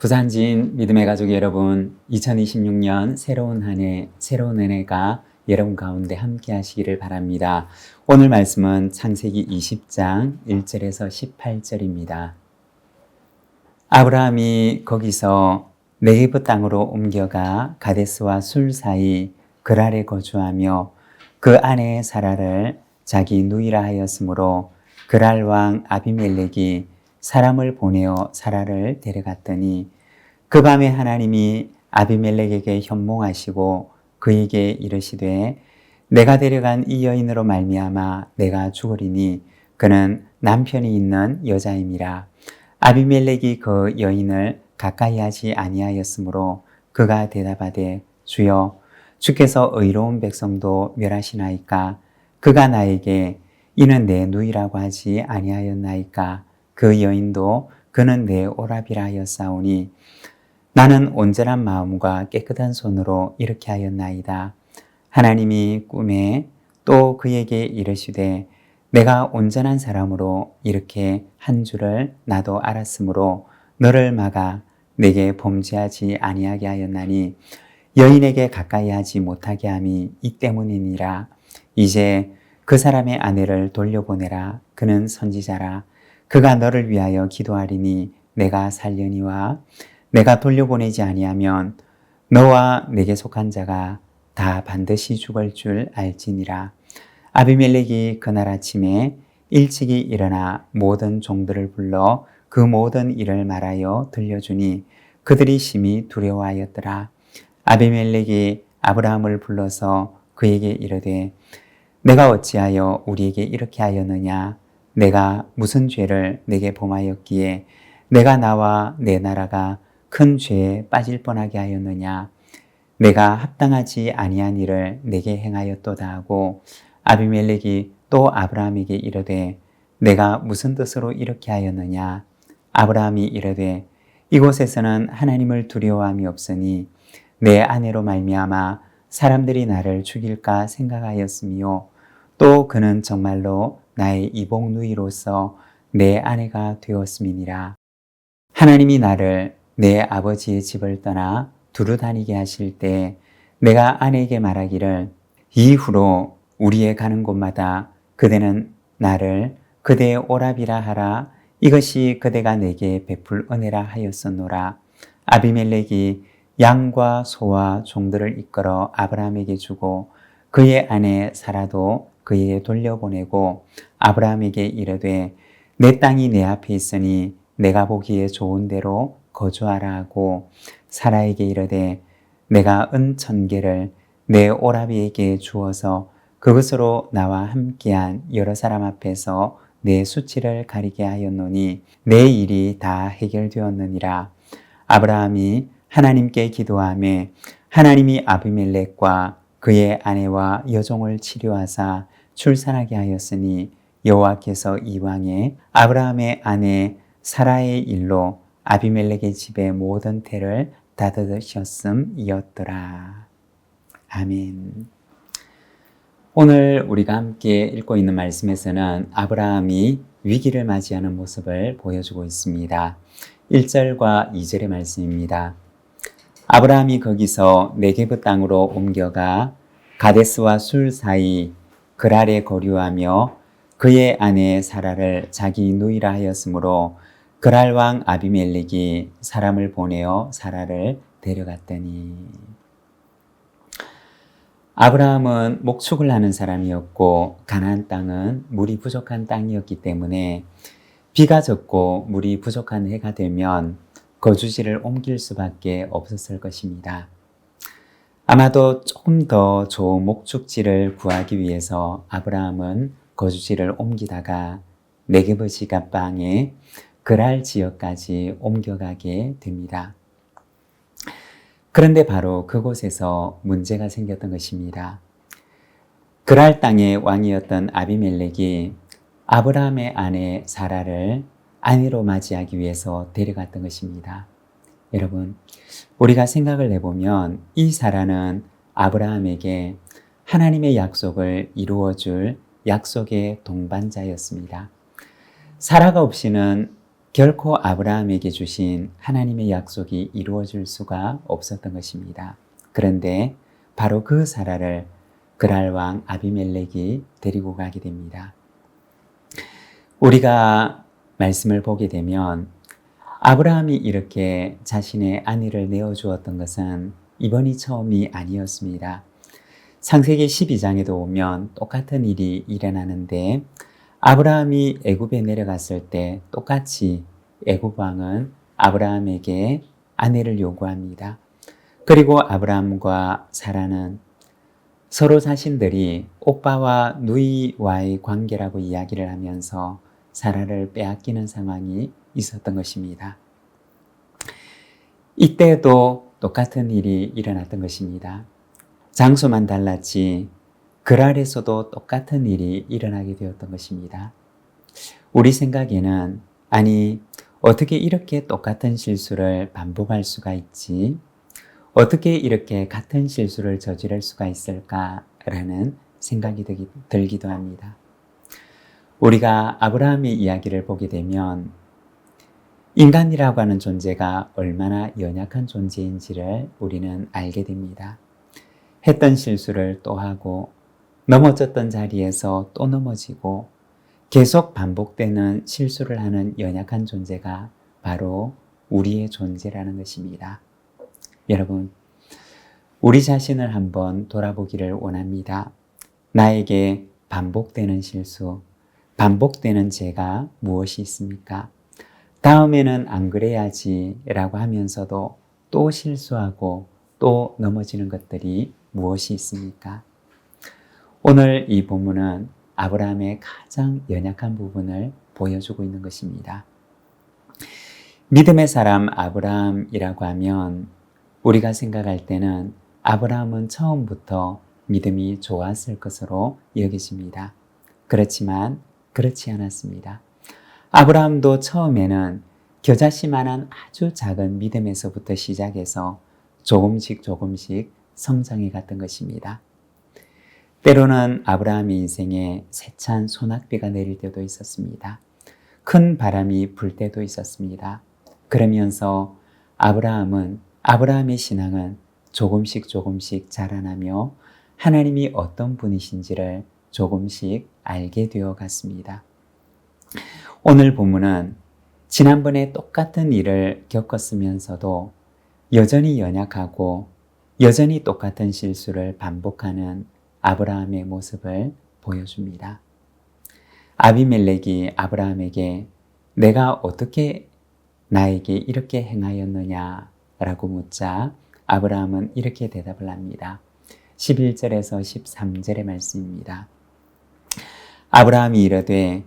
부산진 믿음의 가족 여러분, 2026년 새로운 한 해, 새로운 은혜가 여러분 가운데 함께 하시기를 바랍니다. 오늘 말씀은 창세기 20장 1절에서 18절입니다. 아브라함이 거기서 네게브 땅으로 옮겨가 가데스와 술 사이 그랄에 거주하며 그 아내 사라를 자기 누이라 하였으므로 그랄 왕 아비멜렉이 사람을 보내어 사라를 데려갔더니 그 밤에 하나님이 아비멜렉에게 현몽하시고 그에게 이르시되 내가 데려간 이 여인으로 말미암아 내가 죽으리니 그는 남편이 있는 여자임이라. 아비멜렉이 그 여인을 가까이 하지 아니하였으므로 그가 대답하되 주여 주께서 의로운 백성도 멸하시나이까. 그가 나에게 이는 내 누이라고 하지 아니하였나이까. 그 여인도 그는 내 오라비라 하였사오니 나는 온전한 마음과 깨끗한 손으로 이렇게 하였나이다. 하나님이 꿈에 또 그에게 이르시되 내가 온전한 사람으로 이렇게 한 줄을 나도 알았으므로 너를 막아 내게 범죄하지 아니하게 하였나니 여인에게 가까이 하지 못하게 함이 이 때문이니라. 이제 그 사람의 아내를 돌려보내라. 그는 선지자라. 그가 너를 위하여 기도하리니 내가 살려니와 내가 돌려보내지 아니하면 너와 내게 속한 자가 다 반드시 죽을 줄 알지니라. 아비멜렉이 그날 아침에 일찍이 일어나 모든 종들을 불러 그 모든 일을 말하여 들려주니 그들이 심히 두려워하였더라. 아비멜렉이 아브라함을 불러서 그에게 이르되 내가 어찌하여 우리에게 이렇게 하였느냐. 내가 무슨 죄를 내게 범하였기에 내가 나와 내 나라가 큰 죄에 빠질 뻔하게 하였느냐. 내가 합당하지 아니한 일을 내게 행하였도다 하고 아비멜렉이 또 아브라함에게 이르되 내가 무슨 뜻으로 이렇게 하였느냐. 아브라함이 이르되 이곳에서는 하나님을 두려워함이 없으니 내 아내로 말미암아 사람들이 나를 죽일까 생각하였으며 또 그는 정말로 나의 이복 누이로서 내 아내가 되었음이니라. 하나님이 나를 내 아버지의 집을 떠나 두루 다니게 하실 때 내가 아내에게 말하기를 이후로 우리의 가는 곳마다 그대는 나를 그대의 오라비라 하라. 이것이 그대가 내게 베풀 은혜라 하였었노라. 아비멜렉이 양과 소와 종들을 이끌어 아브라함에게 주고 그의 아내 사라도 그에게 돌려보내고 아브라함에게 이르되 내 땅이 내 앞에 있으니 내가 보기에 좋은 대로 거주하라 하고 사라에게 이르되 내가 은 1000개를 내 오라비에게 주어서 그것으로 나와 함께한 여러 사람 앞에서 내 수치를 가리게 하였노니 내 일이 다 해결되었느니라. 아브라함이 하나님께 기도하며 하나님이 아비멜렉과 그의 아내와 여종을 치료하사 출산하게 하였으니 여호와께서 이왕에 아브라함의 아내 사라의 일로 아비멜렉의 집의 모든 태를 닫으셨음이었더라. 아멘. 오늘 우리가 함께 읽고 있는 말씀에서는 아브라함이 위기를 맞이하는 모습을 보여주고 있습니다. 1절과 2절의 말씀입니다. 아브라함이 거기서 네게브 땅으로 옮겨가 가데스와 술 사이 그랄에 거류하며 그의 아내 사라를 자기 누이라 하였으므로 그랄 왕 아비멜렉이 사람을 보내어 사라를 데려갔더니. 아브라함은 목축을 하는 사람이었고 가나안 땅은 물이 부족한 땅이었기 때문에 비가 적고 물이 부족한 해가 되면 거주지를 옮길 수밖에 없었을 것입니다. 아마도 조금 더 좋은 목축지를 구하기 위해서 아브라함은 거주지를 옮기다가 네게브 지갑방에 그랄 지역까지 옮겨가게 됩니다. 그런데 바로 그곳에서 문제가 생겼던 것입니다. 그랄 땅의 왕이었던 아비멜렉이 아브라함의 아내 사라를 아내로 맞이하기 위해서 데려갔던 것입니다. 여러분, 우리가 생각을 해보면 이 사라는 아브라함에게 하나님의 약속을 이루어줄 약속의 동반자였습니다. 사라가 없이는 결코 아브라함에게 주신 하나님의 약속이 이루어질 수가 없었던 것입니다. 그런데 바로 그 사라를 그랄 왕 아비멜렉이 데리고 가게 됩니다. 우리가 말씀을 보게 되면 아브라함이 이렇게 자신의 아내를 내어주었던 것은 이번이 처음이 아니었습니다. 창세기 12장에도 보면 똑같은 일이 일어나는데 아브라함이 애굽에 내려갔을 때 똑같이 애굽 왕은 아브라함에게 아내를 요구합니다. 그리고 아브라함과 사라는 서로 자신들이 오빠와 누이와의 관계라고 이야기를 하면서 사라를 빼앗기는 상황이 있었던 것입니다. 이때도 똑같은 일이 일어났던 것입니다. 장소만 달랐지 그랄에서도 똑같은 일이 일어나게 되었던 것입니다. 우리 생각에는 아니 어떻게 이렇게 똑같은 실수를 반복할 수가 있지? 어떻게 이렇게 같은 실수를 저지를 수가 있을까라는 생각이 들기도 합니다. 우리가 아브라함의 이야기를 보게 되면 인간이라고 하는 존재가 얼마나 연약한 존재인지를 우리는 알게 됩니다. 했던 실수를 또 하고 넘어졌던 자리에서 또 넘어지고 계속 반복되는 실수를 하는 연약한 존재가 바로 우리의 존재라는 것입니다. 여러분, 우리 자신을 한번 돌아보기를 원합니다. 나에게 반복되는 실수, 반복되는 죄가 무엇이 있습니까? 다음에는 안 그래야지 라고 하면서도 또 실수하고 또 넘어지는 것들이 무엇이 있습니까? 오늘 이 본문은 아브라함의 가장 연약한 부분을 보여주고 있는 것입니다. 믿음의 사람 아브라함이라고 하면 우리가 생각할 때는 아브라함은 처음부터 믿음이 좋았을 것으로 여겨집니다. 그렇지만 그렇지 않았습니다. 아브라함도 처음에는 겨자씨만한 아주 작은 믿음에서부터 시작해서 조금씩 성장해 갔던 것입니다. 때로는 아브라함의 인생에 세찬 소낙비가 내릴 때도 있었습니다. 큰 바람이 불 때도 있었습니다. 그러면서 아브라함의 신앙은 조금씩 자라나며 하나님이 어떤 분이신지를 조금씩 알게 되어 갔습니다. 오늘 본문은 지난번에 똑같은 일을 겪었으면서도 여전히 연약하고 여전히 똑같은 실수를 반복하는 아브라함의 모습을 보여줍니다. 아비멜렉이 아브라함에게 내가 어떻게 나에게 이렇게 행하였느냐라고 묻자 아브라함은 이렇게 대답을 합니다. 11절에서 13절의 말씀입니다. 아브라함이 이르되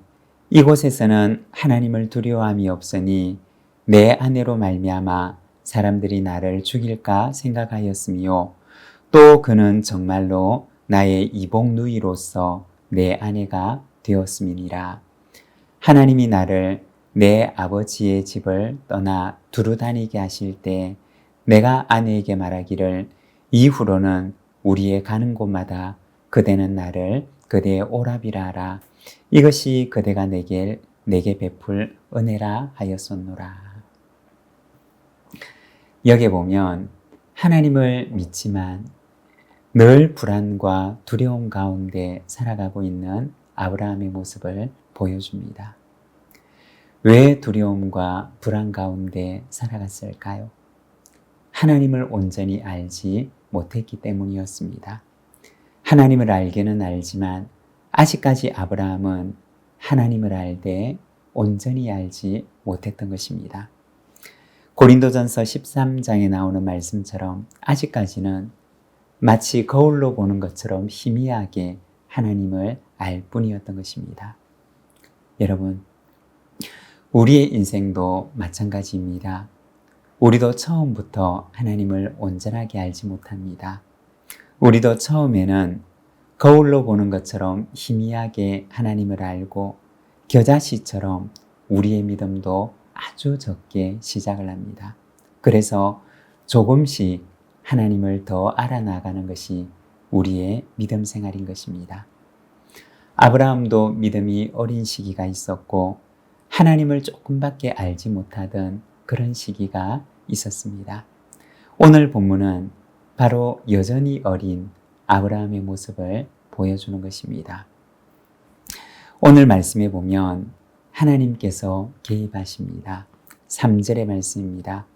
이곳에서는 하나님을 두려워함이 없으니 내 아내로 말미암아 사람들이 나를 죽일까 생각하였으며 또 그는 정말로 나의 이복 누이로서 내 아내가 되었음이니라. 하나님이 나를 내 아버지의 집을 떠나 두루 다니게 하실 때 내가 아내에게 말하기를 이후로는 우리의 가는 곳마다 그대는 나를 그대의 오라비라 하라. 이것이 그대가 내게 베풀 은혜라 하였었노라. 여기 보면 하나님을 믿지만 늘 불안과 두려움 가운데 살아가고 있는 아브라함의 모습을 보여줍니다. 왜 두려움과 불안 가운데 살아갔을까요? 하나님을 온전히 알지 못했기 때문이었습니다. 하나님을 알기는 알지만 아직까지 아브라함은 하나님을 알되 온전히 알지 못했던 것입니다. 고린도전서 13장에 나오는 말씀처럼 아직까지는 마치 거울로 보는 것처럼 희미하게 하나님을 알 뿐이었던 것입니다. 여러분, 우리의 인생도 마찬가지입니다. 우리도 처음부터 하나님을 온전하게 알지 못합니다. 우리도 처음에는 거울로 보는 것처럼 희미하게 하나님을 알고 겨자씨처럼 우리의 믿음도 아주 적게 시작을 합니다. 그래서 조금씩 하나님을 더 알아나가는 것이 우리의 믿음 생활인 것입니다. 아브라함도 믿음이 어린 시기가 있었고 하나님을 조금밖에 알지 못하던 그런 시기가 있었습니다. 오늘 본문은 바로 여전히 어린 아브라함의 모습을 보여주는 것입니다. 오늘 말씀에 보면 하나님께서 개입하십니다. 3절의 말씀입니다.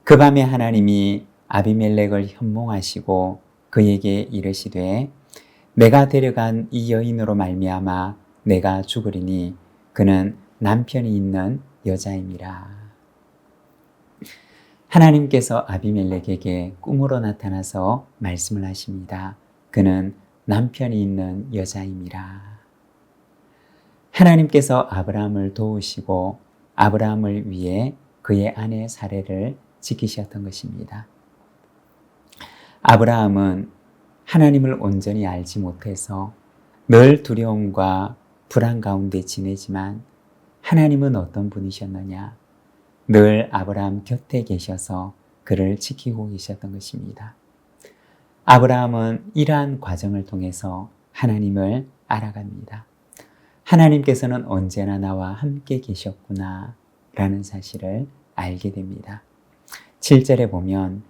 그 밤에 하나님이 아비멜렉을 현몽하시고 그에게 이르시되 내가 데려간 이 여인으로 말미암아 내가 죽으리니 그는 남편이 있는 여자임이라. 하나님께서 아비멜렉에게 꿈으로 나타나서 말씀을 하십니다. 그는 남편이 있는 여자임이라. 하나님께서 아브라함을 도우시고 아브라함을 위해 그의 아내 사례를 지키셨던 것입니다. 아브라함은 하나님을 온전히 알지 못해서 늘 두려움과 불안 가운데 지내지만 하나님은 어떤 분이셨느냐? 늘 아브라함 곁에 계셔서 그를 지키고 계셨던 것입니다. 아브라함은 이러한 과정을 통해서 하나님을 알아갑니다. 하나님께서는 언제나 나와 함께 계셨구나 라는 사실을 알게 됩니다. 7절에 보면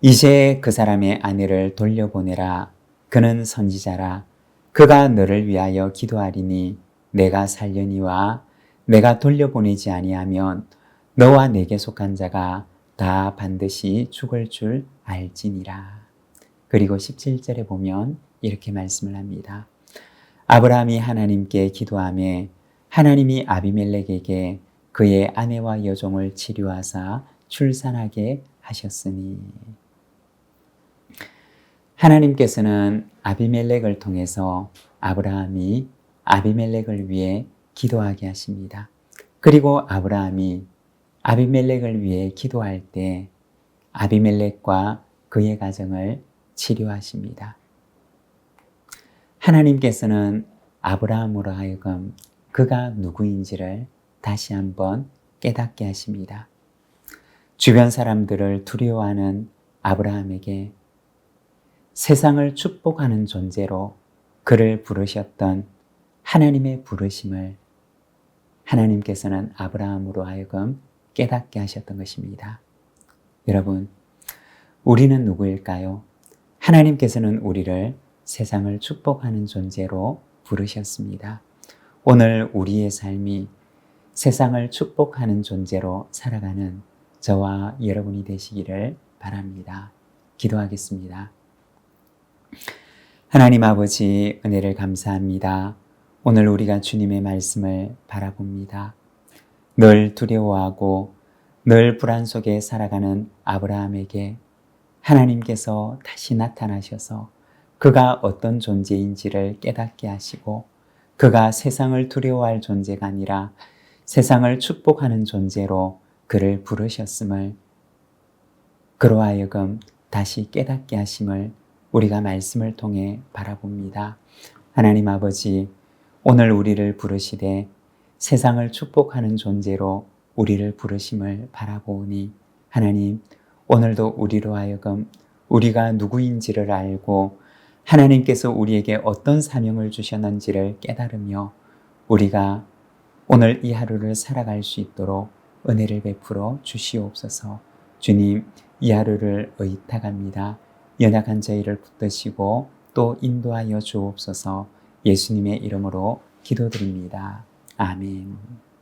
이제 그 사람의 아내를 돌려보내라. 그는 선지자라. 그가 너를 위하여 기도하리니 내가 살려니와 내가 돌려보내지 아니하면 너와 내게 속한 자가 다 반드시 죽을 줄 알지니라. 그리고 17절에 보면 이렇게 말씀을 합니다. 아브라함이 하나님께 기도하며 하나님이 아비멜렉에게 그의 아내와 여종을 치료하사 출산하게 하셨으니. 하나님께서는 아비멜렉을 통해서 아브라함이 아비멜렉을 위해 기도하게 하십니다. 그리고 아브라함이 아비멜렉을 위해 기도할 때 아비멜렉과 그의 가정을 치료하십니다. 하나님께서는 아브라함으로 하여금 그가 누구인지를 다시 한번 깨닫게 하십니다. 주변 사람들을 두려워하는 아브라함에게 세상을 축복하는 존재로 그를 부르셨던 하나님의 부르심을 하나님께서는 아브라함으로 하여금 깨닫게 하셨던 것입니다. 여러분, 우리는 누구일까요? 하나님께서는 우리를 세상을 축복하는 존재로 부르셨습니다. 오늘 우리의 삶이 세상을 축복하는 존재로 살아가는 저와 여러분이 되시기를 바랍니다. 기도하겠습니다. 하나님 아버지, 은혜를 감사합니다. 오늘 우리가 주님의 말씀을 바라봅니다. 늘 두려워하고 늘 불안 속에 살아가는 아브라함에게 하나님께서 다시 나타나셔서 그가 어떤 존재인지를 깨닫게 하시고 그가 세상을 두려워할 존재가 아니라 세상을 축복하는 존재로 그를 부르셨음을 그로 하여금 다시 깨닫게 하심을 우리가 말씀을 통해 바라봅니다. 하나님 아버지, 오늘 우리를 부르시되 세상을 축복하는 존재로 우리를 부르심을 바라보니 하나님, 오늘도 우리로 하여금 우리가 누구인지를 알고 하나님께서 우리에게 어떤 사명을 주셨는지를 깨달으며 우리가 오늘 이 하루를 살아갈 수 있도록 은혜를 베풀어 주시옵소서. 주님, 이 하루를 의탁합니다. 연약한 저희를 붙드시고 또 인도하여 주옵소서. 예수님의 이름으로 기도드립니다. 아멘.